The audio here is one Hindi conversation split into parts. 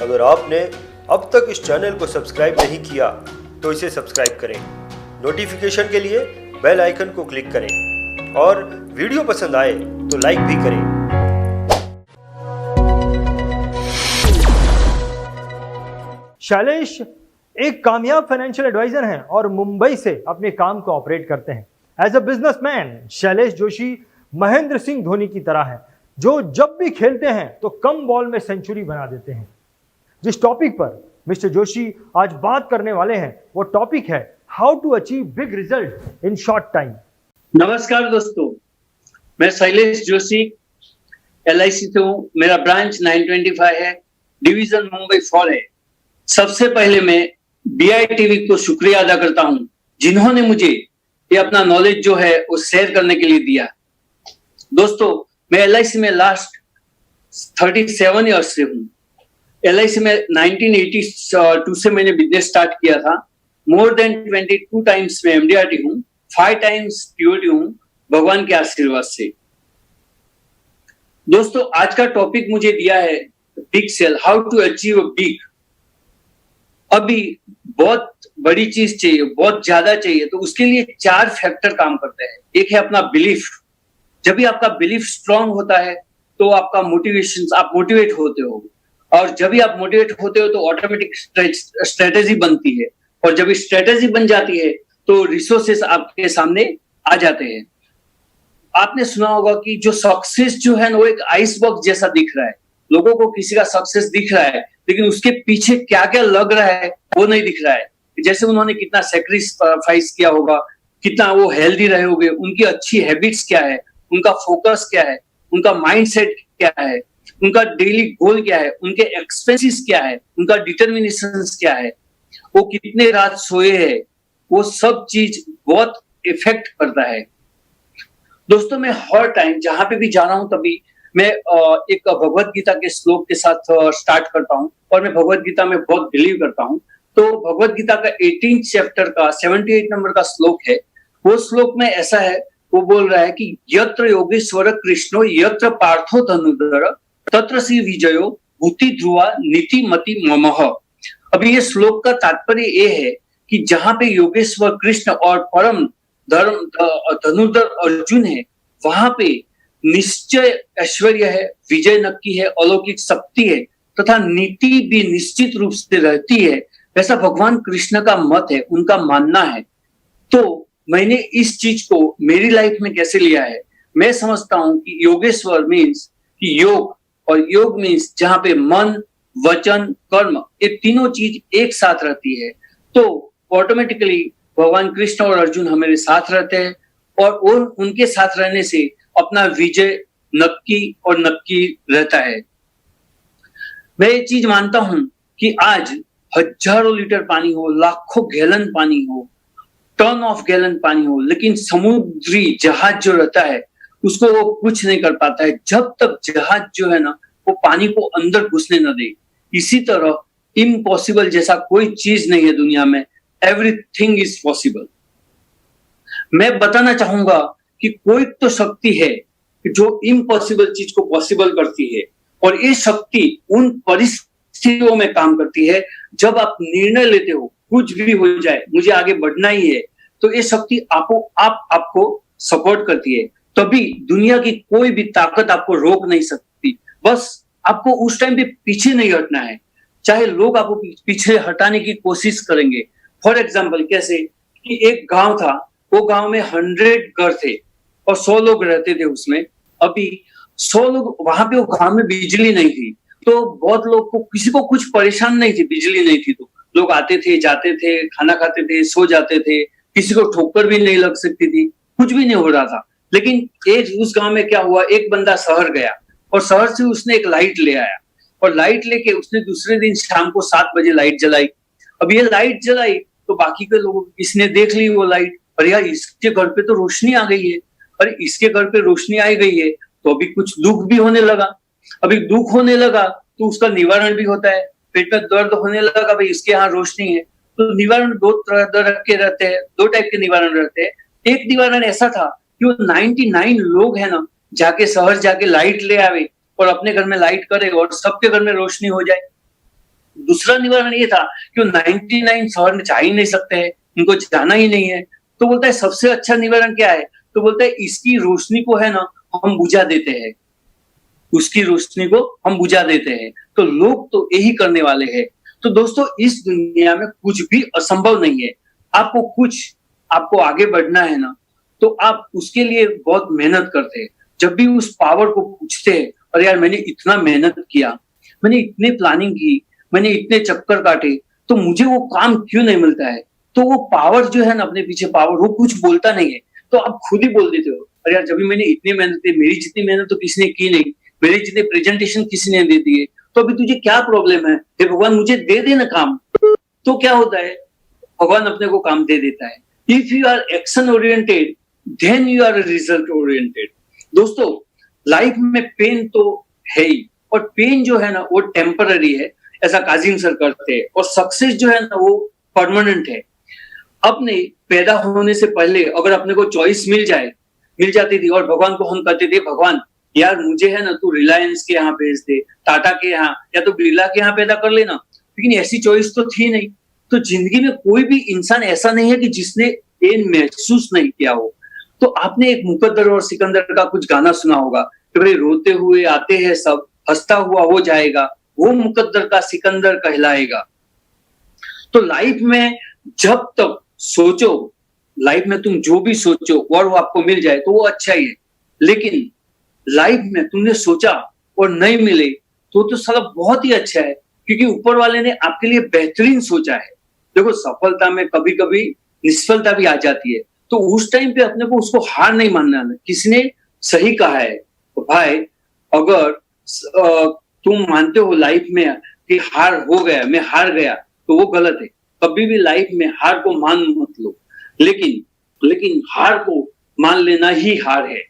अगर आपने अब तक इस चैनल को सब्सक्राइब नहीं किया तो इसे सब्सक्राइब करें, नोटिफिकेशन के लिए बेल आइकन को क्लिक करें और वीडियो पसंद आए तो लाइक भी करें। शैलेश एक कामयाब फाइनेंशियल एडवाइजर हैं और मुंबई से अपने काम को ऑपरेट करते हैं। As a businessman Shailesh Joshi Mahendra Singh Dhoni की तरह है, जो जब भी खेलते हैं तो कम बॉल में सेंचुरी बना देते हैं। जिस टॉपिक पर मिस्टर जोशी आज बात करने वाले हैं वो टॉपिक है how to achieve big result in short time. नमस्कार दोस्तों, मैं शैलेश जोशी LIC से हूँ। मेरा ब्रांच 925 है, डिवीजन मुंबई 4 है। सबसे पहले मैं BITV को शुक्रिया अदा करता हूँ जिन्होंने मुझे ये अपना नॉलेज जो है वो शेयर करने के लिए दिया। दोस्तों, मैं LIC में लास्ट 37 ईयर्स से हूँ। LIC में 1982 से मैंने बिजनेस स्टार्ट किया था। मोर देन 22 टाइम्स में MDRT हूँ, 5 टाइम्स POT हूँ, भगवान के आशीर्वाद से। दोस्तों, आज का टॉपिक मुझे दिया है big sale, how to achieve a big. अभी बहुत बड़ी चीज चाहिए, बहुत ज्यादा चाहिए, तो उसके लिए 4 फैक्टर काम करते हैं। एक है अपना बिलीफ। जब भी आपका बिलीफ स्ट्रांग होता है तो आपका मोटिवेशन, आप मोटिवेट होते हो, और जब भी आप मोटिवेट होते हो तो ऑटोमेटिक स्ट्रेटेजी बनती है, और जब स्ट्रेटेजी बन जाती है तो रिसोर्सेस आपके सामने आ जाते हैं। आपने सुना होगा कि जो सक्सेस जो है ना वो एक आइसबर्ग जैसा दिख रहा है। लोगों को किसी का सक्सेस दिख रहा है लेकिन उसके पीछे क्या क्या लग रहा है वो नहीं दिख रहा है। जैसे उन्होंने कितना सैक्रिफाइस किया होगा, कितना वो हेल्दी रहे होंगे, उनकी अच्छी हैबिट्स क्या है, उनका फोकस क्या है, उनका माइंडसेट क्या है, उनका डेली गोल क्या है, उनके एक्सपेंसेस क्या है, उनका डिटर्मिनेशन क्या है, वो कितने रात सोए हैं, वो सब चीज बहुत इफेक्ट करता है। दोस्तों, मैं हर टाइम जहां पे भी जा रहा हूं तभी मैं एक भगवत गीता के श्लोक के साथ स्टार्ट करता हूं, और मैं भगवत गीता में बहुत बिलीव करता हूं। तो भगवत गीता का 18 चैप्टर का 78 नंबर का श्लोक है। वो श्लोक में ऐसा है, वो बोल रहा है कि यत्र योगेश्वर कृष्णो यत्र पार्थो धनुधर तत्र श्री विजयो भूति ध्रुवा नीति मति ममः। अभी ये श्लोक का तात्पर्य ये है कि जहां पे योगेश्वर कृष्ण और परम धर्म धनुधर अर्जुन है, वहां पे निश्चय ऐश्वर्य है, विजय नक्की है, अलौकिक शक्ति है, तथा नीति भी निश्चित रूप से रहती है। वैसा भगवान कृष्ण का मत है, उनका मानना है। तो मैंने इस चीज को मेरी लाइफ में कैसे लिया है, मैं समझता हूं कि योगेश्वर मीन्स कि योग, और योग मीन्स जहां पे मन, वचन, कर्म, ये तीनों चीज एक साथ रहती है। तो ऑटोमेटिकली भगवान कृष्ण और अर्जुन हमारे साथ रहते हैं, और उनके साथ रहने से अपना विजय नक्की और नक्की रहता है। मैं ये चीज मानता हूं कि आज हजारों लीटर पानी हो, लाखों गैलन पानी हो, टन ऑफ गैलन पानी हो, लेकिन समुद्री जहाज जो रहता है उसको वो कुछ नहीं कर पाता है जब तक जहाज जो है ना वो पानी को अंदर घुसने न दे। इसी तरह इम्पॉसिबल जैसा कोई चीज नहीं है दुनिया में, एवरीथिंग इज पॉसिबल। मैं बताना चाहूंगा कि कोई तो शक्ति है जो इम्पॉसिबल चीज को पॉसिबल करती है, और ये शक्ति उन परिस्थितियों में काम करती है जब आप निर्णय लेते हो कुछ भी हो जाए, मुझे आगे बढ़ना ही है, तो ये शक्ति आपको सपोर्ट करती है। तभी दुनिया की कोई भी ताकत आपको रोक नहीं सकती। बस आपको उस टाइम पे पीछे नहीं हटना है, चाहे लोग आपको पीछे हटाने की कोशिश करेंगे। फॉर एग्जाम्पल, कैसे कि एक गांव था, वो गांव में 100 घर थे और 100 लोग रहते थे उसमें। अभी 100 लोग वहां पे, वो गांव में बिजली नहीं थी, तो बहुत लोग को, किसी को कुछ परेशान नहीं थी, बिजली नहीं थी तो लोग आते थे, जाते थे, खाना खाते थे, सो जाते थे, किसी को ठोकर भी नहीं लग सकती थी, कुछ भी नहीं हो रहा था। लेकिन उस गांव में क्या हुआ, एक बंदा शहर गया और शहर से उसने एक लाइट ले आया, और लाइट लेके उसने दूसरे दिन शाम को 7 बजे लाइट जलाई। अब ये लाइट जलाई तो बाकी के लोगों, किसने देख ली वो लाइट, अरे यार इसके घर पे तो रोशनी आ गई है, अरे इसके घर पे रोशनी आ गई है, तो अभी कुछ दुख भी होने लगा। अभी दुख होने लगा तो उसका निवारण भी होता है। पेट में दर्द होने लगा, भाई इसके यहाँ रोशनी है, तो निवारण 2 तरह के रहते हैं, 2 टाइप के निवारण रहते हैं। एक निवारण ऐसा था कि वो 99 लोग है ना, शहर जाके लाइट ले आवे और अपने घर में लाइट करे और सबके घर में रोशनी हो जाए। दूसरा निवारण ये था कि वो 99 शहर में जा ही नहीं सकते हैं, उनको जाना ही नहीं है। तो बोलता है सबसे अच्छा निवारण क्या है? तो बोलता है इसकी रोशनी को है ना हम बुझा देते हैं, उसकी रोशनी को हम बुझा देते हैं। तो लोग तो यही करने वाले हैं। तो दोस्तों इस दुनिया में कुछ भी असंभव नहीं है। आपको आगे बढ़ना है ना, तो आप उसके लिए बहुत मेहनत करते हैं। जब भी उस पावर को पूछते हैं, और यार मैंने इतना मेहनत किया, मैंने इतने प्लानिंग की, मैंने इतने चक्कर काटे, तो मुझे वो काम क्यों नहीं मिलता है? तो वो पावर जो है ना, अपने पीछे पावर, वो कुछ बोलता नहीं है। तो आप खुद ही बोल देते हो, अरे यार जब भी मैंने इतनी मेहनत की, मेरी जितनी मेहनत तो किसी ने की नहीं, मेरे जितने प्रेजेंटेशन किसी ने दे दिए, तो अभी तुझे क्या प्रॉब्लम है? हे भगवान मुझे दे देना काम। तो क्या होता है, भगवान अपने को काम दे देता है। If you are action oriented then you are result oriented. दोस्तों लाइफ में पेन तो है ही, और पेन जो है ना वो टेम्पररी है, ऐसा काजिम सर करते हैं, और सक्सेस जो है ना वो परमानेंट है। अपने पैदा होने से पहले अगर अपने को चॉइस मिल जाती थी, और भगवान को हम कहते थे, भगवान यार मुझे है ना तू रिलायंस के यहाँ भेज दे, टाटा के यहाँ, या तो बिरला के यहाँ पैदा कर लेना, लेकिन ऐसी चॉइस तो थी नहीं। तो जिंदगी में कोई भी इंसान ऐसा नहीं है कि जिसने पेन महसूस नहीं किया हो। तो आपने एक मुकद्दर और सिकंदर का कुछ गाना सुना होगा कि भाई रोते हुए आते हैं सब, हंसता हुआ हो जाएगा, वो मुकद्दर का सिकंदर कहलाएगा। तो लाइफ में जब तक सोचो, लाइफ में तुम जो भी सोचो और वो आपको मिल जाए तो वो अच्छा ही है, लेकिन लाइफ में तुमने सोचा और नहीं मिले तो साला बहुत ही अच्छा है, क्योंकि ऊपर वाले ने आपके लिए बेहतरीन सोचा है। देखो सफलता में कभी कभी निष्फलता भी आ जाती है, तो उस टाइम पे अपने को उसको हार नहीं मानना है। किसी ने सही कहा है तो भाई, अगर तुम मानते हो लाइफ में कि हार हो गया, मैं हार गया, तो वो गलत है। कभी भी लाइफ में हार को मान मत लो, लेकिन हार को मान लेना ही हार है।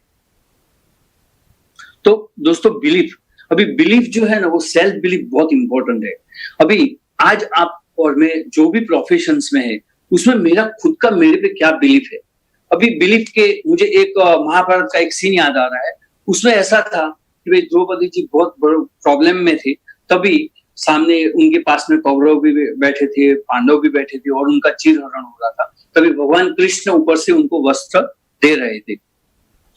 तो दोस्तों बिलीफ जो है ना, वो सेल्फ बिलीफ बहुत इंपॉर्टेंट है। अभी आज आप और मैं जो भी प्रोफेशंस में है, उसमें मेरा खुद का मेरे पे क्या बिलीफ है। अभी बिलीफ के मुझे एक महाभारत का एक सीन याद आ रहा है। उसमें ऐसा था कि भाई द्रौपदी जी बहुत बड़े प्रॉब्लम में थे, तभी सामने उनके पास में कौरव भी बैठे थे, पांडव भी बैठे थे, और उनका चीरहरण हो रहा था। तभी भगवान कृष्ण ऊपर से उनको वस्त्र दे रहे थे।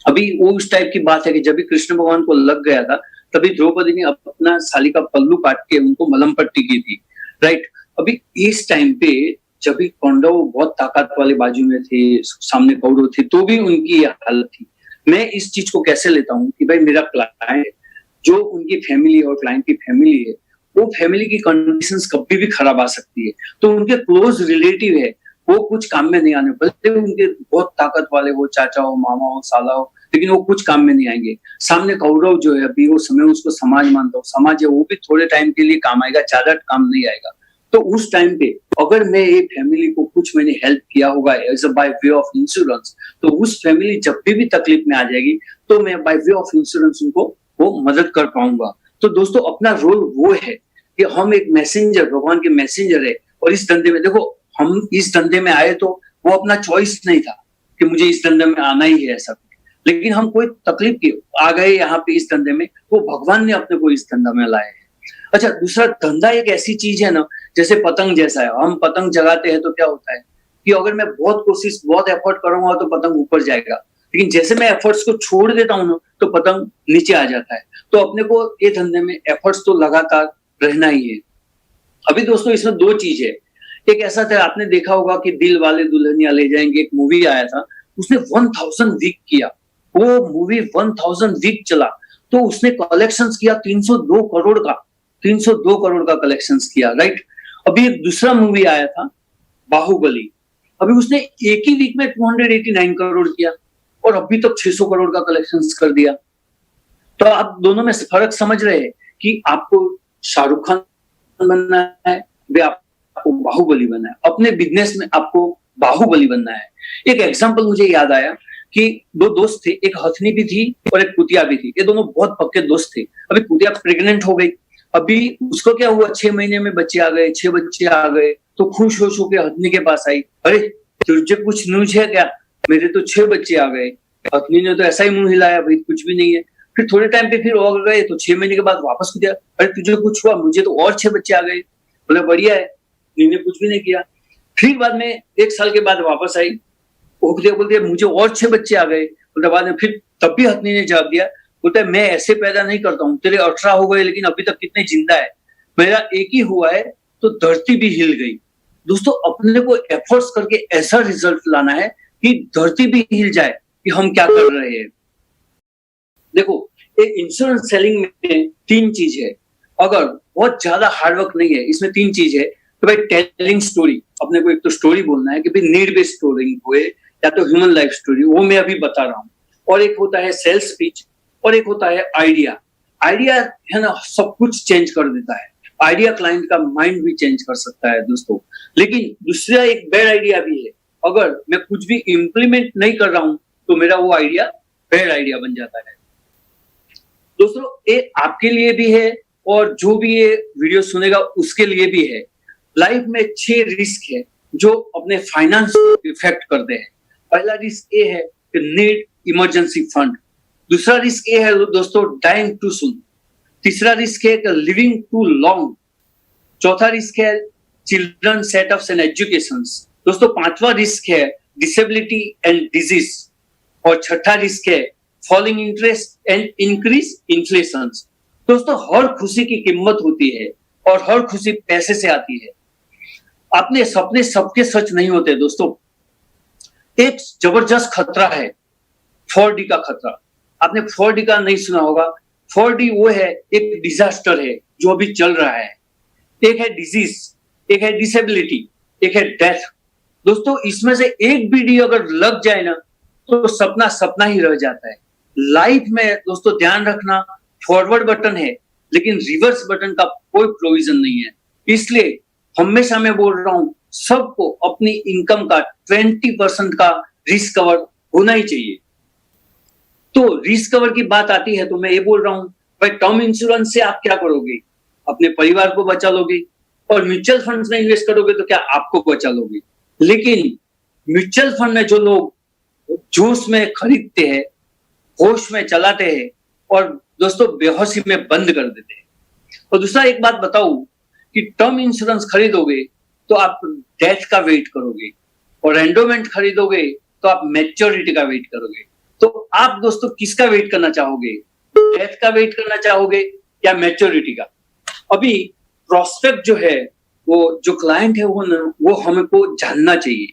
अभी वो उस टाइप की बात है कि जब भी कृष्ण भगवान को लग गया था, तभी द्रौपदी ने अपना साली का पल्लू काट के उनको मलम पट्टी की थी, राइट। अभी इस टाइम पे जब भी पांडव बहुत ताकत वाले बाजू में थे, सामने कौरव थे, तो भी उनकी ये हालत थी। मैं इस चीज को कैसे लेता हूँ कि भाई मेरा क्लाइंट, जो उनकी फैमिली और क्लाइंट की फैमिली है, वो फैमिली की कंडीशंस कभी भी खराब आ सकती है। तो उनके क्लोज रिलेटिव है, वो कुछ काम में नहीं आने, भले उनके बहुत ताकत वाले वो चाचा हो, मामा हो, साला हो, लेकिन वो कुछ काम में नहीं आएंगे। सामने कौरव जो है, अभी वो समय उसको समाज मानता हूँ, समाज है, वो भी थोड़े टाइम के लिए काम आएगा, ज्यादा काम नहीं आएगा। तो उस टाइम पे अगर मैं ये फैमिली को कुछ मैंने हेल्प किया होगा as a by way of insurance, तो उस फैमिली जब भी तकलीफ में आ जाएगी, तो मैं बाय वे ऑफ इंश्योरेंस उनको वो मदद कर पाऊंगा। तो दोस्तों अपना रोल वो है कि हम एक मैसेंजर, भगवान के मैसेंजर है। और इस धंधे में देखो, हम इस धंधे में आए तो वो अपना चॉइस नहीं था कि मुझे इस धंधे में आना ही है ऐसा, लेकिन हम कोई तकलीफ के आ गए यहाँ पे इस धंधे में, वो भगवान ने अपने को इस धंधा में लाया है। अच्छा, दूसरा, धंधा एक ऐसी चीज है ना, जैसे पतंग जैसा है। हम पतंग जगाते हैं तो क्या होता है कि अगर मैं बहुत कोशिश, बहुत एफर्ट करूंगा तो पतंग ऊपर जाएगा, लेकिन जैसे मैं एफर्ट्स को छोड़ देता हूँ ना, तो पतंग नीचे आ जाता है। तो अपने को ये धंधे में एफर्ट्स तो लगातार रहना ही है। अभी दोस्तों इसमें दो चीज है। एक ऐसा था, आपने देखा होगा कि दिल वाले दुल्हनिया ले जाएंगे, एक मूवी आया था, उसने 1000 वीक किया। वो मूवी 1000 वीक चला, तो उसने कलेक्शंस किया 302 करोड़ का, 302 करोड़ का कलेक्शंस किया, राइट। अभी एक दूसरा मूवी आया था बाहुबली, अभी उसने एक ही वीक में 289 करोड़ किया, और अभी तक 600 करोड़ का कलेक्शंस कर दिया। तो आप दोनों में फर्क समझ रहे हैं कि आपको शाहरुख खान बनना है या आपको बाहुबली बनना है। अपने बिजनेस में आपको बाहुबली बनना है। एक एग्जांपल मुझे याद आया कि दो दोस्त थे, एक हथनी भी थी और एक कुतिया भी थी। ये दोनों बहुत पक्के दोस्त थे। अभी कुतिया प्रेग्नेंट हो गई, अभी उसको क्या हुआ, 6 महीने में बच्चे आ गए, 6 बच्चे आ गए, तो खुश होश होकर हथनी के पास आई, अरे तुझे कुछ न्यूज है क्या, मेरे तो 6 बच्चे आ गए। हथनी ने तो ऐसा ही मुंह हिलाया, भाई कुछ भी नहीं है। फिर थोड़े टाइम पे फिर और गए, तो 6 महीने के बाद वापस कुतिया, अरे तुझे कुछ हुआ, मुझे तो और 6 बच्चे आ गए। बोले बढ़िया है, मैंने कुछ भी नहीं किया। फिर बाद में 1 साल के बाद वापस आई, बोलते मुझे और 6 बच्चे आ गए। बोलते बाद में फिर तब भी हथनी ने जवाब दिया, बोलता है मैं ऐसे पैदा नहीं करता हूँ, तेरे 18 हो गए लेकिन अभी तक कितने जिंदा है, मेरा एक ही हुआ है तो धरती भी हिल गई। दोस्तों अपने को एफर्ट्स करके ऐसा रिजल्ट लाना है कि धरती भी हिल जाए कि हम क्या कर रहे हैं। देखो एक इंश्योरेंस सेलिंग में 3 चीज है, अगर बहुत ज्यादा हार्डवर्क नहीं है, इसमें 3 चीज है। तो भाई टेलिंग स्टोरी, अपने को एक तो स्टोरी बोलना है कि भाई नीड बेस्ड स्टोरी हुए या तो ह्यूमन लाइफ स्टोरी, वो मैं अभी बता रहा हूँ। और एक होता है सेल्स पिच और एक होता है आइडिया। आइडिया है ना सब कुछ चेंज कर देता है, आइडिया क्लाइंट का माइंड भी चेंज कर सकता है दोस्तों। लेकिन दूसरा एक बैड आइडिया भी है, अगर मैं कुछ भी इम्प्लीमेंट नहीं कर रहा हूं तो मेरा वो आइडिया बैड आइडिया बन जाता है। दोस्तों ये आपके लिए भी है और जो भी ये वीडियो सुनेगा उसके लिए भी है। लाइफ में 6 रिस्क है जो अपने फाइनेंस को इफेक्ट करते हैं। पहला रिस्क ये है कि नीड इमरजेंसी फंड। दूसरा रिस्क ये है दोस्तों डाइंग टू सून। तीसरा रिस्क है लिविंग टू लॉन्ग। चौथा रिस्क है चिल्ड्रन सेटअप्स एंड एजुकेशंस। दोस्तों पांचवा रिस्क है डिसेबिलिटी एंड डिजीज। और छठा रिस्क है falling interest and increase inflation. दोस्तों हर खुशी की कीमत होती है और हर खुशी पैसे से आती है। अपने सपने सबके सच नहीं होते दोस्तों। एक जबरदस्त खतरा है 4D का खतरा। आपने 4D का नहीं सुना होगा। 4D वो है एक डिजास्टर है जो अभी चल रहा है। एक है डिजीज, एक है डिसेबिलिटी, एक है डेथ। दोस्तों इसमें से एक भी डी अगर लग जाए ना तो सपना सपना ही रह जाता है। लाइफ में दोस्तों ध्यान रखना, फॉरवर्ड बटन है लेकिन रिवर्स बटन का कोई प्रोविजन नहीं है। इसलिए हमेशा मैं बोल रहा हूं सबको अपनी इनकम का 20% का रिस्क कवर होना ही चाहिए। तो रिस्क कवर की बात आती है तो मैं ये बोल रहा हूं भाई टर्म इंश्योरेंस से आप क्या करोगे, अपने परिवार को बचा लोगे। और म्यूचुअल फंड्स में इन्वेस्ट करोगे तो क्या आपको बचा लोगे। लेकिन म्यूचुअल फंड में जो लोग जोश में खरीदते हैं, होश में चलाते हैं और दोस्तों बेहोशी में बंद कर देते हैं। और दूसरा एक बात बताऊं कि टर्म इंश्योरेंस खरीदोगे तो आप डेथ का वेट करोगे और एंडोमेंट खरीदोगे तो आप मैच्योरिटी का वेट करोगे। तो आप दोस्तों किसका वेट करना चाहोगे, डेथ का वेट करना चाहोगे या मैच्योरिटी का। अभी प्रोस्पेक्ट जो है वो जो क्लाइंट है वो हमको जानना चाहिए,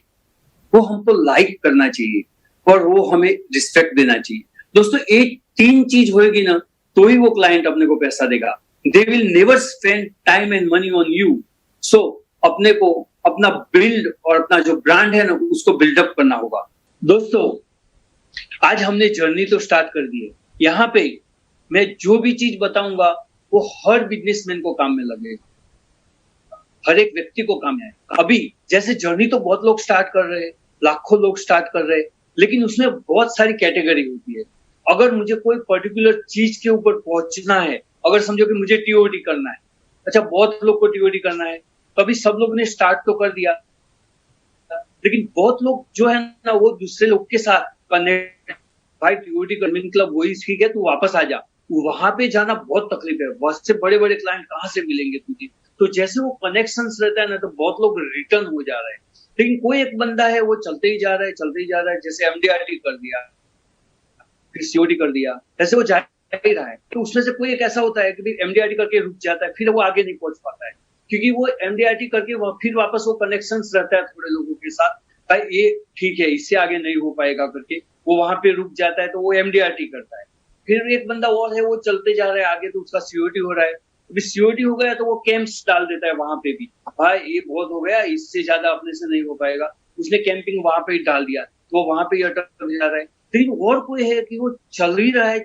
वो हमको लाइक करना चाहिए और वो हमें रिस्पेक्ट देना चाहिए। दोस्तों एक 3 चीज होएगी ना तो ही वो क्लाइंट अपने को पैसा देगा। They will never spend time and money on you. So अपने को अपना बिल्ड और अपना जो ब्रांड है ना उसको बिल्डअप करना होगा। दोस्तों आज हमने जर्नी तो स्टार्ट कर दी है। यहाँ पे मैं जो भी चीज बताऊंगा वो हर बिजनेसमैन को काम में लगेगा, हर एक व्यक्ति को काम है। अभी जैसे जर्नी तो बहुत लोग स्टार्ट कर रहे हैं, लाखों लोग स्टार्ट कर रहे हैं, लेकिन उसमें बहुत सारी कैटेगरी होती है। अगर मुझे कोई पर्टिकुलर चीज के ऊपर पहुंचना है, अगर समझो कि मुझे टीओडी करना है, अच्छा बहुत लोग को टीओडी करना है, कभी सब लोग ने स्टार्ट तो कर दिया, लेकिन बहुत लोग जो है ना वो दूसरे लोग के साथ कनेक्ट, भाई टीओडी कर मतलब वही ठीक है तू वापस आ जा, वहां पे जाना बहुत तकलीफ है। बहुत से बड़े बड़े क्लाइंट कहाँ से मिलेंगे तुझे। तो जैसे वो कनेक्शंस रहता है ना तो बहुत लोग रिटर्न हो जा रहे हैं। लेकिन कोई एक बंदा है वो चलते ही जा रहा है, चलते ही जा रहा है। जैसे एमडीआरटी कर दिया, फिर सीओडी कर दिया, ऐसे वो जा ही रहा है। तो उसमें से कोई एक ऐसा होता है कि एमडीआरटी करके रुक जाता है, फिर वो आगे नहीं पहुंच पाता है क्योंकि वो एमडीआरटी करके फिर वापस वो कनेक्शंस रहता है थोड़े लोगों के साथ, भाई ये ठीक है इससे आगे नहीं हो पाएगा करके वो वहां पे रुक जाता है, तो वो एमडीआरटी करता है। फिर एक बंदा और है वो चलते जा रहा है आगे, तो उसका सीओडी हो रहा है। अभी सीओडी हो गया तो वो कैंप्स डाल देता है वहां पे भी, भाई ये बहुत हो गया इससे ज्यादा अपने से नहीं हो पाएगा, उसने कैंपिंग वहां पे ही डाल दिया तो वो वहां पे ही अटक जा रहा है। लेकिन और कोई है कि वो चल ही रहा है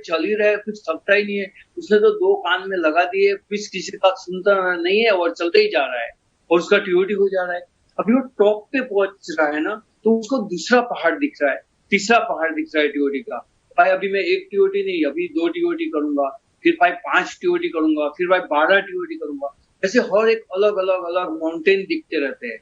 कुछ थकता ही नहीं है, उसने तो 2 कान में लगा दिए, कुछ किसी का सुनता नहीं है और चलते ही जा रहा है और उसका टीओडी हो जा रहा है। अभी वो टॉप पे पहुंच रहा है ना तो उसको दूसरा पहाड़ दिख रहा है, तीसरा पहाड़ दिख रहा है टीओडी का। भाई अभी मैं 1 टीओडी नहीं, अभी 2 टीओडी करूंगा, फिर भाई 5 टीओडी करूंगा, फिर भाई 12 टीओडी करूंगा। ऐसे हर एक अलग अलग अलग माउंटेन दिखते रहते हैं।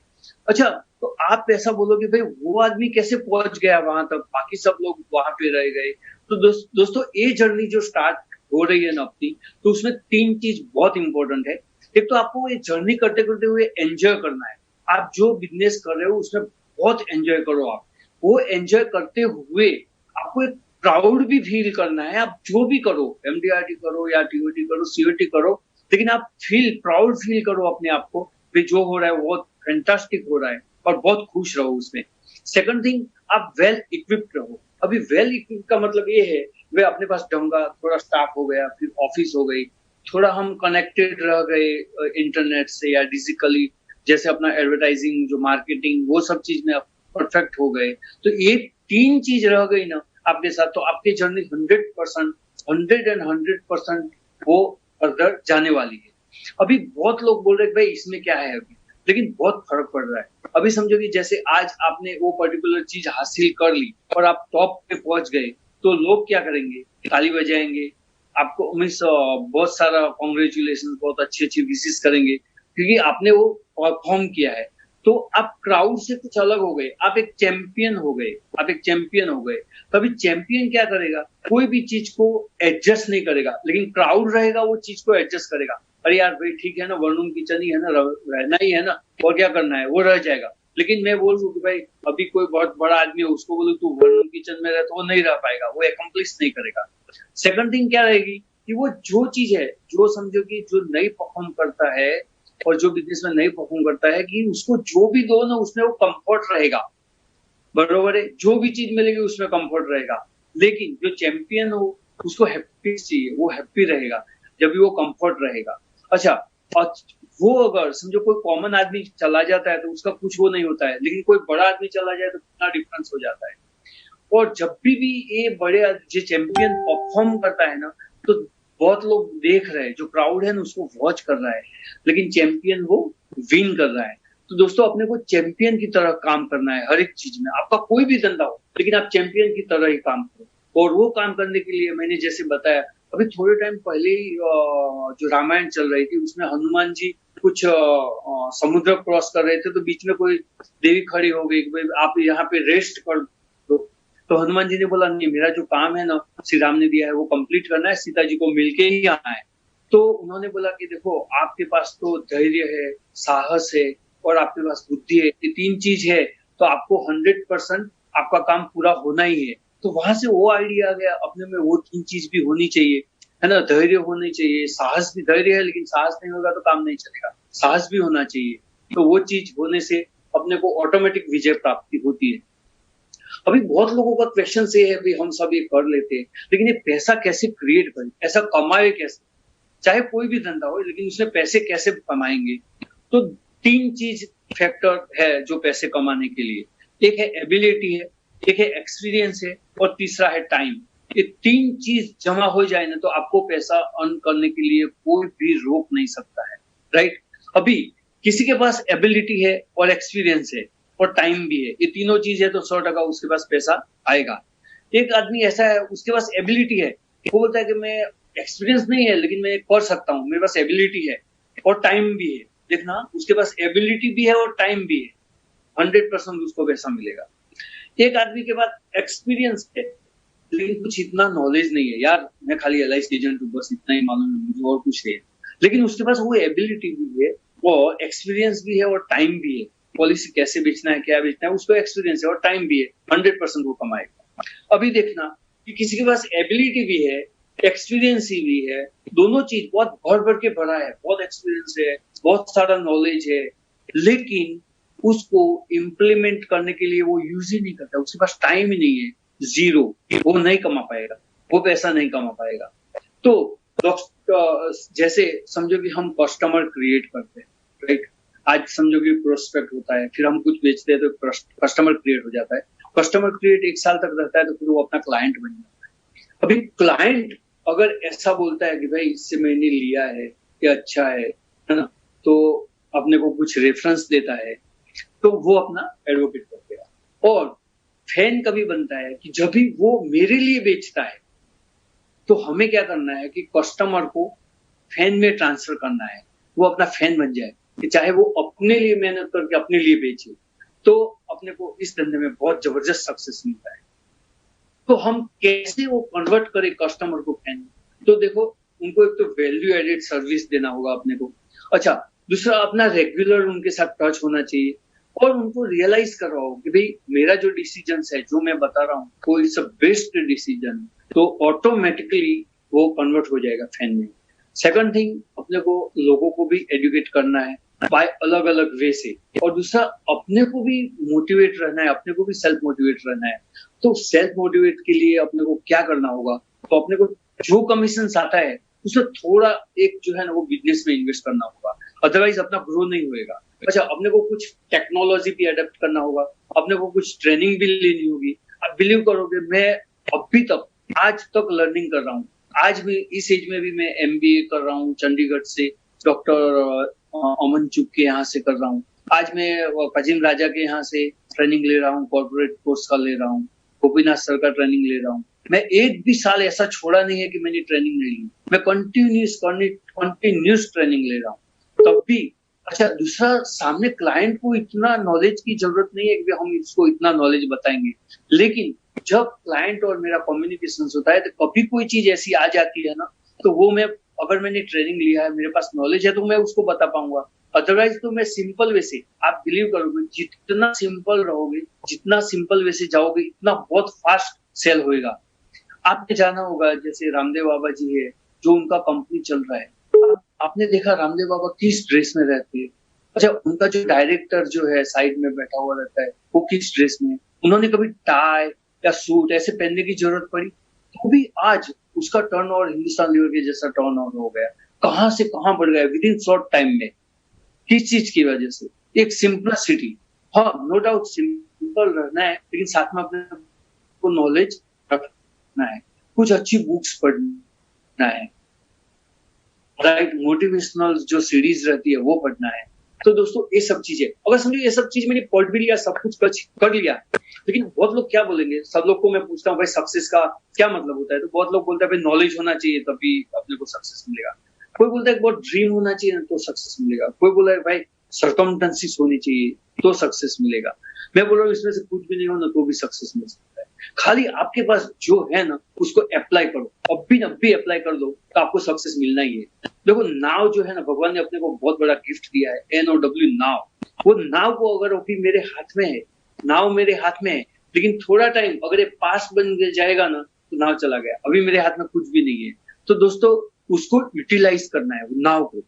अच्छा तो आप ऐसा बोलोगे भाई वो आदमी कैसे पहुंच गया वहां तक, बाकी सब लोग वहां पे रह गए। तो दोस्तों ये जर्नी जो स्टार्ट हो रही है ना अपनी, तो उसमें 3 चीज बहुत इंपॉर्टेंट है। एक तो आपको ये जर्नी करते करते हुए एंजॉय करना है। आप जो बिजनेस कर रहे हो उसमें बहुत एंजॉय करो। आप वो एंजॉय करते हुए आपको एक प्राउड भी फील करना है। आप जो भी करो, एमडीआरटी करो या टीओटी करो, सीओटी करो, लेकिन आप प्राउड फील करो अपने आप को कि जो हो रहा है बहुत फैंटास्टिक हो रहा है, और बहुत खुश रहो उसमें। सेकंड थिंग, आप वेल इक्विप्ड रहो। अभी वेल इक्विप्ड का मतलब ये है वे अपने पास ढंगा थोड़ा स्टाफ हो गया, फिर ऑफिस हो गई, थोड़ा हम कनेक्टेड रह गए इंटरनेट से या डिजिटली, जैसे अपना एडवर्टाइजिंग, जो मार्केटिंग, वो सब चीज में परफेक्ट हो गए। तो ये 3 चीज रह गई ना आपके साथ, तो आपकी जर्नी 100%, 100% वो फर्दर जाने वाली है। अभी बहुत लोग बोल रहे हैं भाई इसमें क्या है अभी, लेकिन बहुत फर्क पड़ रहा है। अभी समझो कि जैसे आज आपने वो पर्टिकुलर चीज हासिल कर ली और आप टॉप पे पहुंच गए, तो लोग क्या करेंगे? ताली बजाएंगे, आपको मीन्स बहुत सारा कॉन्ग्रेचुलेशन, बहुत अच्छी अच्छी विशेष करेंगे, क्योंकि आपने वो परफॉर्म किया है। तो आप क्राउड से कुछ अलग हो गए, आप एक चैंपियन हो गए, आप एक चैंपियन हो गए। तभी चैंपियन क्या करेगा? कोई भी चीज को एडजस्ट नहीं करेगा, लेकिन क्राउड रहेगा वो चीज को एडजस्ट करेगा। अरे यार भाई ठीक है ना, वन रूम किचन ही है ना, रहना ही है ना, और क्या करना है, वो रह जाएगा। लेकिन मैं बोल दूं कि भाई अभी कोई बहुत बड़ा आदमी है, उसको बोलूं तू वन रूम किचन में रह, तो वो नहीं रह पाएगा, वो एकम्प्लिश नहीं करेगा। सेकंड थिंग क्या रहेगी कि वो जो चीज है, जो समझो कि जो नहीं परफॉर्म करता है और जो बिजनेस में नहीं परफॉर्म करता है, कि उसको जो भी दो ना उसमें वो कंफर्ट रहेगा, बरोबर है, जो भी चीज मिलेगी उसमें कंफर्ट रहेगा। लेकिन जो चैंपियन हो उसको हैप्पी चाहिए, वो हैप्पी रहेगा जब भी वो कंफर्ट रहेगा। अच्छा, और वो अगर समझो कोई कॉमन आदमी चला जाता है तो उसका कुछ वो नहीं होता है, लेकिन कोई बड़ा आदमी चला जाए तो कितना डिफरेंस हो जाता है। और जब भी ये बड़े जो चैंपियन परफॉर्म करता है ना, तो बहुत लोग देख रहे हैं, जो क्राउड है ना उसको वॉच कर रहा है, लेकिन चैंपियन वो विन कर रहा है। तो दोस्तों अपने को चैंपियन की तरह काम करना है हर एक चीज में। आपका कोई भी धंधा हो, लेकिन आप चैंपियन की तरह ही काम करो। और वो काम करने के लिए मैंने जैसे बताया अभी थोड़े टाइम पहले ही, जो रामायण चल रही थी उसमें हनुमान जी कुछ समुद्र क्रॉस कर रहे थे, तो बीच में कोई देवी खड़ी हो गई कि भाई आप यहाँ पे रेस्ट कर दो। तो हनुमान जी ने बोला नहीं, मेरा जो काम है ना श्री राम ने दिया है वो कंप्लीट करना है, सीता जी को मिलके ही आना है। तो उन्होंने बोला कि देखो आपके पास तो धैर्य है, साहस है और आपके पास बुद्धि है, ये 3 चीज है, तो आपको 100% आपका काम पूरा होना ही है। तो वहां से वो आइडिया आ गया अपने में, वो 3 चीज भी होनी चाहिए, है ना, धैर्य होनी चाहिए, साहस भी, धैर्य है लेकिन साहस नहीं होगा तो काम नहीं चलेगा, साहस भी होना चाहिए। तो वो चीज होने से अपने को ऑटोमेटिक विजय प्राप्ति होती है। अभी बहुत लोगों का क्वेश्चन ये है, भाई हम सब ये कर लेते हैं, लेकिन ये पैसा कैसे क्रिएट करें, ऐसा कमाए कैसे? चाहे कोई भी धंधा हो, लेकिन उसमें पैसे कैसे कमाएंगे? तो 3 चीज फैक्टर है जो पैसे कमाने के लिए, एक है एबिलिटी है, एक है एक्सपीरियंस है, और तीसरा है टाइम। ये 3 चीज जमा हो जाए ना तो आपको पैसा अर्न करने के लिए कोई भी रोक नहीं सकता है, राइट? अभी किसी के पास एबिलिटी है और एक्सपीरियंस है और टाइम भी है, ये तीनों चीज है तो 100% उसके पास पैसा आएगा। एक आदमी ऐसा है उसके पास एबिलिटी है, वो बोलता है कि मैं एक्सपीरियंस नहीं है लेकिन मैं कर सकता हूँ, मेरे पास एबिलिटी है और टाइम भी है। देखना उसके पास एबिलिटी भी है और टाइम भी है, 100% उसको पैसा मिलेगा। एक आदमी के पास एक्सपीरियंस है लेकिन कुछ इतना नॉलेज नहीं है, यार मैं खाली एलआईसी एजेंट हूँ, बस इतना ही मालूम है मुझे और कुछ है, लेकिन उसके पास वो एबिलिटी भी है और एक्सपीरियंस भी है और टाइम भी है, पॉलिसी कैसे बेचना है, क्या बेचना है, उसको एक्सपीरियंस है और टाइम भी है, 100% वो कमाएगा। अभी देखना कि किसी के पास एबिलिटी भी है, एक्सपीरियंस भी है, दोनों चीज बहुत भर भर के भरा है, बहुत एक्सपीरियंस है, बहुत सारा नॉलेज है, लेकिन उसको इम्प्लीमेंट करने के लिए वो यूज ही नहीं करता, उसके पास टाइम ही नहीं है, जीरो, वो नहीं कमा पाएगा, वो पैसा नहीं कमा पाएगा। तो जैसे समझो कि हम कस्टमर क्रिएट करते हैं, राइट? आज समझो कि प्रोस्पेक्ट होता है, फिर हम कुछ बेचते हैं तो कस्टमर क्रिएट हो जाता है, कस्टमर क्रिएट 1 साल तक रहता है तो फिर वो अपना क्लाइंट बन जाता है। अभी क्लाइंट अगर ऐसा बोलता है कि भाई इससे मैंने लिया है, ये अच्छा है ना, तो अपने को कुछ रेफरेंस देता है, तो वो अपना एडवोकेट कर देगा। और फैन कभी बनता है कि जब भी वो मेरे लिए बेचता है, तो हमें क्या करना है कि कस्टमर को फैन में ट्रांसफर करना है, वो अपना फैन बन जाए, कि चाहे वो अपने लिए मेहनत करके अपने लिए बेचे, तो अपने को इस धंधे में बहुत जबरदस्त सक्सेस मिलता है। तो हम कैसे वो कन्वर्ट करें कस्टमर को फैन? तो देखो उनको एक तो वैल्यू एडेड सर्विस देना होगा अपने को, अच्छा, दूसरा अपना रेगुलर उनके साथ टच होना चाहिए और उनको रियलाइज करवाओ कि भाई मेरा जो डिसीजन है, जो मैं बता रहा हूँ, वो इट्स अ बेस्ट डिसीजन, तो ऑटोमेटिकली वो कन्वर्ट हो जाएगा फैन में। सेकंड थिंग, अपने को लोगों को भी एजुकेट करना है बाय अलग अलग वे से, और दूसरा अपने को भी मोटिवेट रहना है, अपने को भी सेल्फ मोटिवेट रहना है। तो सेल्फ मोटिवेट के लिए अपने को क्या करना होगा, तो अपने को जो कमीशन आता है उसमें थोड़ा एक जो है ना वो बिजनेस में इन्वेस्ट करना होगा, अदरवाइज अपना ग्रो नहीं होएगा। अच्छा, अपने को कुछ टेक्नोलॉजी भी अडेप्ट करना होगा, अपने को कुछ ट्रेनिंग भी लेनी होगी। आप बिलीव करोगे, मैं अभी तक आज तक लर्निंग कर रहा हूँ। आज भी इस एज में भी मैं एमबीए कर रहा हूँ चंडीगढ़ से, डॉक्टर अमन चुग के यहाँ से कर रहा हूँ। आज मैं कजिम राजा के यहाँ से ट्रेनिंग ले रहा हूँ, कॉर्पोरेट कोर्स का ले रहा हूँ, गोपीनाथ सर का ट्रेनिंग ले रहा हूँ। मैं एक भी साल ऐसा छोड़ा नहीं है कि मैंने ट्रेनिंग नहीं ली। मैं कंटिन्यूस ट्रेनिंग ले रहा हूँ तब भी। अच्छा, दूसरा, सामने क्लाइंट को इतना नॉलेज की जरूरत नहीं है कि हम इसको इतना नॉलेज बताएंगे, लेकिन जब क्लाइंट और मेरा कम्युनिकेशन होता है तो कभी कोई चीज ऐसी आ जाती है ना, तो वो मैं, अगर मैंने ट्रेनिंग लिया है, मेरे पास नॉलेज है, तो मैं उसको बता पाऊंगा। अदरवाइज तो मैं सिंपल वे से, आप बिलीव करोगे, जितना सिंपल रहोगे, जितना सिंपल वे से जाओगे, इतना बहुत फास्ट सेल होएगा। आपने जाना होगा, जैसे रामदेव बाबा जी है, जो उनका कंपनी चल रहा है, आपने देखा रामदेव बाबा किस ड्रेस में रहते हैं। अच्छा, उनका जो डायरेक्टर जो है साइड में बैठा हुआ रहता है, वो किस ड्रेस में, उन्होंने कभी टाई या सूट ऐसे पहनने की जरूरत पड़ी? तो भी आज उसका टर्न ओवर हिंदुस्तान लीवर के जैसा टर्न ओवर हो गया। कहां से कहां बढ़ गया विद इन शॉर्ट टाइम में। किस चीज की वजह से? एक सिंपलिसिटी। हाँ, नो डाउट सिंपल रहना है, लेकिन साथ में अपने को नॉलेज रखना है, कुछ अच्छी बुक्स पढ़ना है, राइट, मोटिवेशनल जो सीरीज रहती है वो पढ़ना है। तो दोस्तों, ये सब चीजें, अगर समझो ये सब चीज मैंने पढ़ भी लिया, सब कुछ कर लिया, लेकिन बहुत लोग क्या बोलेंगे, सब लोग को मैं पूछता हूँ भाई सक्सेस का क्या मतलब होता है, तो बहुत लोग बोलते हैं भाई नॉलेज होना चाहिए तभी अपने को सक्सेस मिलेगा। कोई बोलता है बहुत ड्रीम होना चाहिए तो सक्सेस मिलेगा। कोई बोला है भाई सर्कमस्टेंसेस होनी चाहिए तो सक्सेस मिलेगा। मैं बोल रहा हूँ इसमें से कुछ भी नहीं हो ना तो भी सक्सेस मिल सकता है। खाली आपके पास जो है ना उसको अप्लाई करो, अभी अप्लाई कर दो तो आपको सक्सेस मिलना ही है। देखो, नाव जो है ना, भगवान ने अपने को बहुत बड़ा गिफ्ट दिया है, NOW नाव। वो नाव को अगर अभी मेरे हाथ में है, नाव मेरे हाथ में है, लेकिन थोड़ा टाइम अगर ये पास बन जाएगा ना तो नाव चला गया। अभी मेरे हाथ में कुछ भी नहीं है। तो दोस्तों, उसको यूटिलाइज करना है वो नाव को।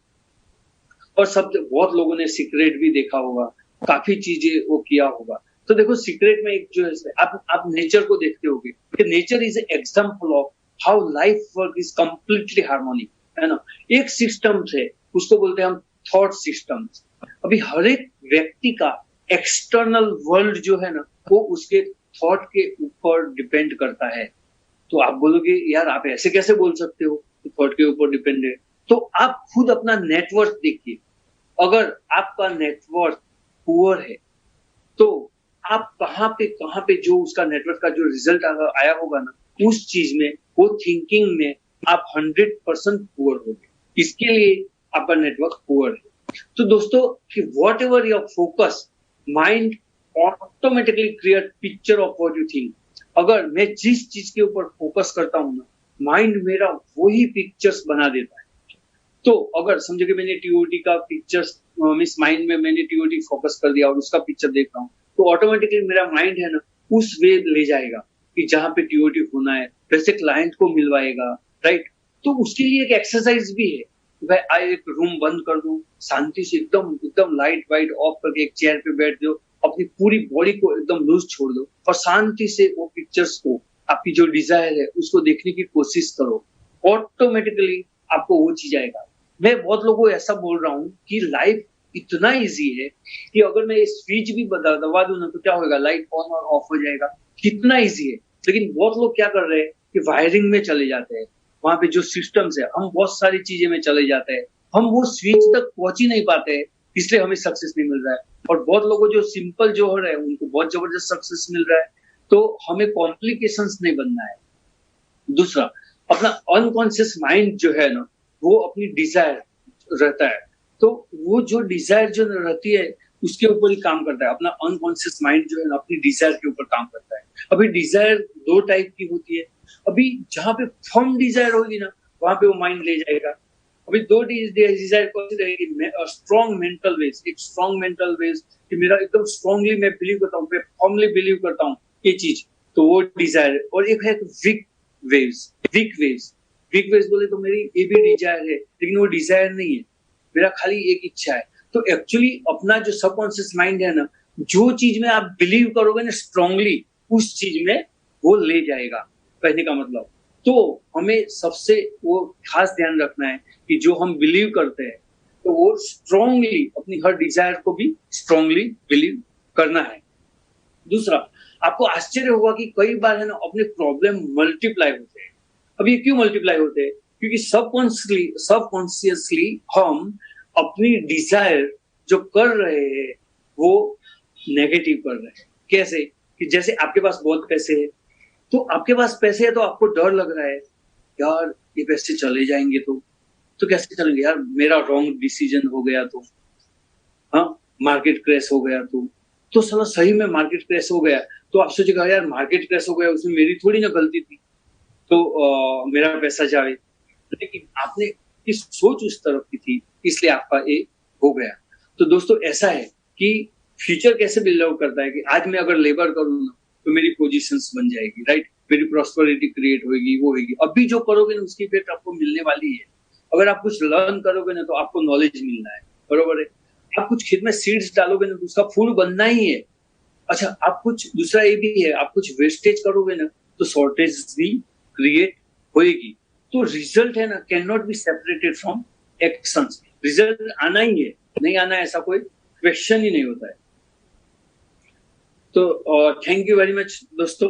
और सब बहुत लोगों ने सीक्रेट भी देखा होगा, काफी चीजें वो किया होगा। तो देखो, सीक्रेट में एक जो है, आप नेचर को देखते होगे कि nature is example of how life work is completely harmonic, है ना। एक सिस्टम है, उसको बोलते हैं हम थॉट सिस्टम। अभी हर एक व्यक्ति का एक्सटर्नल वर्ल्ड जो है ना वो उसके थॉट के ऊपर डिपेंड करता है। तो आप बोलोगे यार आप ऐसे कैसे बोल सकते हो, थॉट के ऊपर डिपेंड है। तो आप खुद अपना नेटवर्क देखिए। अगर आपका नेटवर्क पुअर है तो आप कहाँ पे जो उसका नेटवर्क का जो रिजल्ट आया होगा ना, उस चीज में, वो थिंकिंग में आप 100% पुअर होगे। इसके लिए आपका नेटवर्क पुअर है। तो दोस्तों, कि what ever your focus, mind automatically create picture of what you think. अगर मैं जिस चीज के ऊपर फोकस करता हूँ ना, माइंड मेरा वही पिक्चर्स बना देता है। तो अगर समझो कि मैंने टीओटी का पिक्चर्स मिस माइंड में मैंने टीओटी फोकस कर दिया और उसका पिक्चर देख रहा हूँ, तो ऑटोमेटिकली मेरा माइंड है ना उस वे ले जाएगा कि जहां पे टीओटी होना है, वैसे क्लाइंट को मिलवाएगा, राइट। तो उसके लिए एक एक्सरसाइज भी है। भाई आई एक रूम बंद कर दूं, शांति से एकदम लाइट वाइट ऑफ करके एक चेयर पे बैठ जाओ, अपनी पूरी बॉडी को एकदम लूज छोड़ दो और शांति से वो पिक्चर्स को, आपकी जो डिजायर है उसको देखने की कोशिश करो। ऑटोमेटिकली आपको वो चीज आएगा। मैं बहुत लोगों को ऐसा बोल रहा हूँ कि लाइफ इतना इजी है कि अगर मैं स्विच भी दबा दूं ना तो क्या होगा, लाइट ऑन और ऑफ हो जाएगा। कितना इजी है। लेकिन बहुत लोग क्या कर रहे हैं कि वायरिंग में चले जाते हैं, वहां पे जो सिस्टम्स है, हम बहुत सारी चीजें में चले जाते हैं, हम वो स्विच तक पहुंच ही नहीं पाते हैं, इसलिए हमें सक्सेस नहीं मिल रहा है। और बहुत लोगों जो सिंपल जो हो रहा है उनको बहुत जबरदस्त सक्सेस मिल रहा है। तो हमें कॉम्प्लिकेशंस नहीं बनना है। दूसरा, अपना अनकॉन्शियस माइंड जो है ना वो अपनी डिजायर रहता है, तो वो जो डिजायर जो रहती है उसके ऊपर ही काम करता है। अपना अनकॉन्शियस माइंड जो है ना अपनी डिजायर के ऊपर काम करता है। अभी डिजायर दो टाइप की होती है। अभी जहां पे फर्म डिजायर होगी ना वहां पे वो माइंड ले जाएगा, अभी दो डिजायर कौन सी रहेगी? स्ट्रॉन्ग मेंटल वेज, एक स्ट्रॉन्ग मेंटल वेज कि मेरा एकदम स्ट्रांगली मैं बिलीव करता हूँ, मैं फॉर्मली बिलीव करता हूँ ये चीज, तो वो डिजायर। और एक है वीक वेव्स, वीक वेव्स बोले तो मेरी ये भी डिजायर है, लेकिन वो डिजायर नहीं है, मेरा खाली एक इच्छा है। तो एक्चुअली अपना जो सबकॉन्शियस माइंड है ना, जो चीज में आप बिलीव करोगे ना स्ट्रांगली, उस चीज में वो ले जाएगा, कहने का मतलब। तो हमें सबसे वो खास ध्यान रखना है कि जो हम बिलीव करते हैं तो वो स्ट्रांगली अपनी हर डिजायर को भी स्ट्रांगली बिलीव करना है। दूसरा, आपको आश्चर्य होगा कि कई बार है ना अपने प्रॉब्लम मल्टीप्लाई होते हैं। अब ये क्यों मल्टीप्लाई होते हैं? क्योंकि सबकॉन्शियसली हम अपनी डिजायर जो कर रहे हैं वो नेगेटिव कर रहे हैं। कैसे? कि जैसे आपके पास बहुत पैसे है, तो आपके पास पैसे है तो आपको डर लग रहा है, यार ये पैसे चले जाएंगे तो कैसे चलेंगे यार, मेरा रॉन्ग डिसीजन हो गया तो, हाँ मार्केट क्रैश हो गया तो साला सही में मार्केट क्रैश हो गया तो आप सोचेगा यार मार्केट क्रैश हो गया, उसमें मेरी थोड़ी ना गलती थी, तो मेरा पैसा जाए। लेकिन आपने की सोच उस तरफ की थी, इसलिए आपका ये हो गया। तो दोस्तों ऐसा है कि फ्यूचर कैसे बिल्ड करता है कि आज मैं अगर लेबर करूँ ना तो मेरी पोजीशंस बन जाएगी, राइट, मेरी प्रॉस्पेरिटी क्रिएट होगी, वो होगी। अभी जो करोगे ना उसकी इफेक्ट आपको मिलने वाली है। अगर आप कुछ लर्न करोगे ना तो आपको नॉलेज मिलना है, बरोबर है। आप कुछ खेत में सीड्स डालोगे ना तो उसका फूल बनना ही है। अच्छा, आप कुछ दूसरा ये भी है, आप कुछ वेस्टेज करोगे ना तो शॉर्टेज भी क्रिएट होगी। तो रिजल्ट है ना can not be separated from actions. Result आना ही है, नहीं आना ऐसा कोई क्वेश्चन ही नहीं होता है। तो थैंक यू वेरी मच दोस्तों।